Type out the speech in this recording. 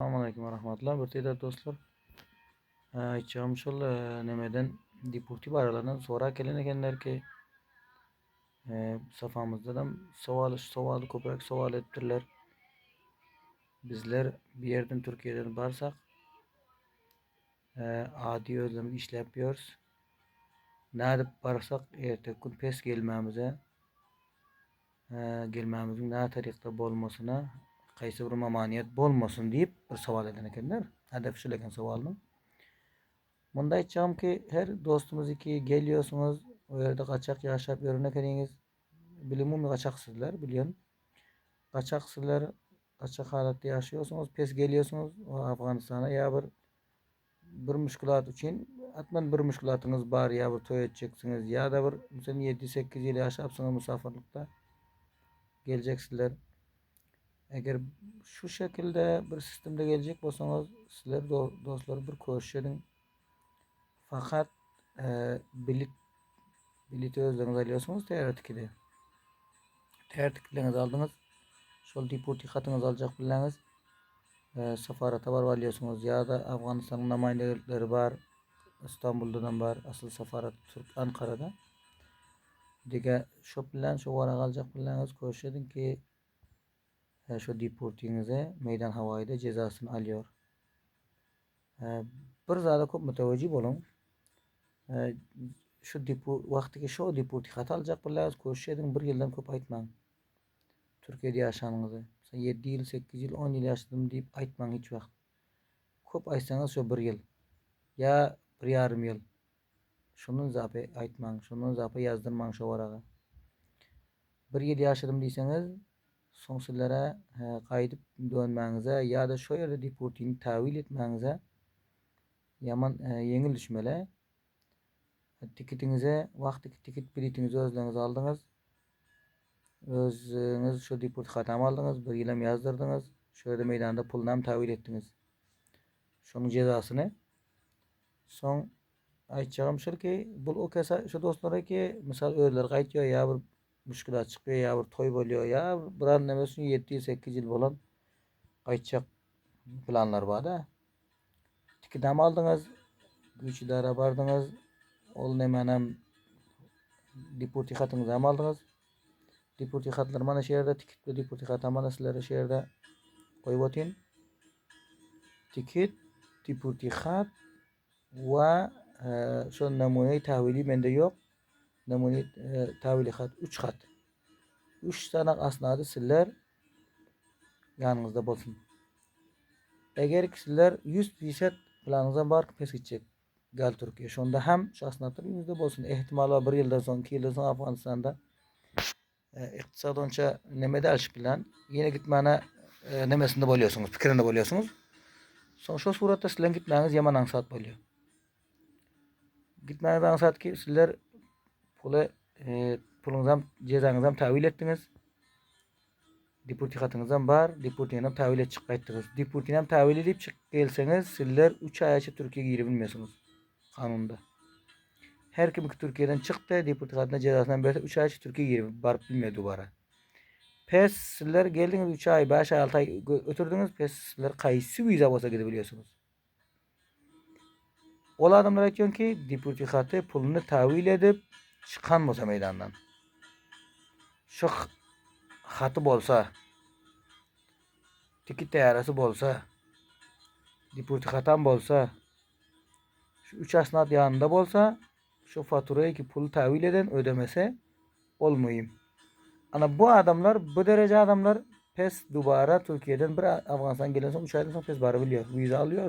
Assalamualaikum warahmatullah. Berteda dostlar. Aytacağım şol nemeden Deportivo aralarından sonra gelen ekenler ki safamızda da savalı ko'proq savol ettirler. Bizler bir yerden Türkiye'den barsak adi özlemik işlep yapıyoruz. Ne dep barsak ertek gün pes gelmemize gelmemizin ne tarikta bolmasına qaysi bir mamaniyet bolmasın deyip bir savol eden ekenler. Hedef şu eken savalın. Bunda aytacağım ki her dostumuz iki geliyorsunuz o yerde kaçak yaşap örnek ediniz. Bilimum kaçaksızlar biliyorsun. Kaçaksızlar kaçak halatda yaşıyorsunuz. Pes geliyorsunuz o Afganistan'a ya bir müşkülat için atman bir müşkülatınız var ya bir toy edeceksiniz ya da bir mesela 7-8 yıl yaşapsınız misafirlikte geleceksizler. Eğer şu şekilde bir sistemde gelecek olsanız sizler dostlar bir koşuşedin. Fakat bilet özleriniz alıyorsunuz teoretikide. Teoretiklerinizi aldınız. Şol deporti katınızı alacak bileniz safarata var alıyorsunuz ya da Afganistan'ın namayndelikleri var. İstanbul'dan var. Asıl safarat Türk Ankara'da. Diga şu bilen şu varak alacak bileniz koşuyordun ki şu deportinize meydan havayda cezasını alıyor. Bir zada çok müteveccih olun. Şu vakti şu deporti kat alacak bileniz koşuyordun bir yıldan çok aytmang. Türkiye'de yaşanınızı. 7 yıl, 8 yıl, 10 yıl yaşadım deyip aytmang hiç vakt. Köp aytsanız şu bir yıl. Ya bir yarım yıl. Şunun zapı aytmang, şunun zapı yazdırmang şu varaga. Bir yıl yaşadım deyseniz, son sizlere kaydıp dönmenize ya da şu yerde deportini tavil etmenize yaman yengil düşmeli. Tiketinize, vakti tiket biletinizi özleriniz aldınız. Özünüz şu deport hatam aldınız, bir yılım yazdırdınız. Şöyle meydanda pulunam tavil ettiniz. Şunun cezasını. Son aytacağım şu ki bu o kesa şu dostlara ki misal öğreler kaytıyor ya bir müşkülat çıkıyor ya bir toy boluyor ya bir anlamasın 7-8 yıl bolan kaytacak planlar var da. Tikidam aldınız, güç idara bardınız, ol nemenem deporti hatınızı aldınız. Deporti hatlar mana şehirde tikit deporti hatam mana sizlere şehirde koyup atayım. Tikit, deporti hat ve şu namuneyi tahvili mende yok. Namune tahvili hat 3 hat. 3 tane asnadı sizler yanınızda bolsun. Eğer sizler 100% planınızda var pes gidecek. Gal Türkiye. Şonda hem şu asnatlar yüzde bolsun. İhtimali bir yıldan sonra 2 yıldan sonra Afganistan'da iktisad onça nemede alış plan. Yine gitmene nemesinde boluyorsunuz. Fikrinde boluyorsunuz. Son şu suratta sizler gitmeniz yaman ansat boluyor. Gitmeniz ansat ki sizler pulunuzdan cezanızdan tahvil ettiniz. Deporti hatınızdan var. Deportiyem tahvil et çık kayttınız. Deportiyem tahvil edip çık gelseniz sizler 3 ayça Türkiye'ye girebilmiyorsunuz. Kanunda. Her kim ki Türkiye'den çıktı deporti hatına cezasından beri 3 ayça Türkiye'ye girip barıp bilmiyor duvara. Pes sizler geldiniz 3 ay 5 ay 6 ay ötürdünüz. Pes sizler kaysi vize olsa gidebiliyorsunuz. O adamlar aytıyor ki deporti hatı pulunu tahvil edip çıkan olsa meydandan. Şu hatı bolsa tikit tayarası bolsa deporti hatam bolsa şu 3 asnat yanında bolsa şu faturayı ki pulu tahvil eden ödemese olmayayım. Ana bu adamlar bu derece adamlar pes dubara Türkiye'den bir Afganistan gelen son 3 aydan sonra pes barı biliyor. Vize alıyor.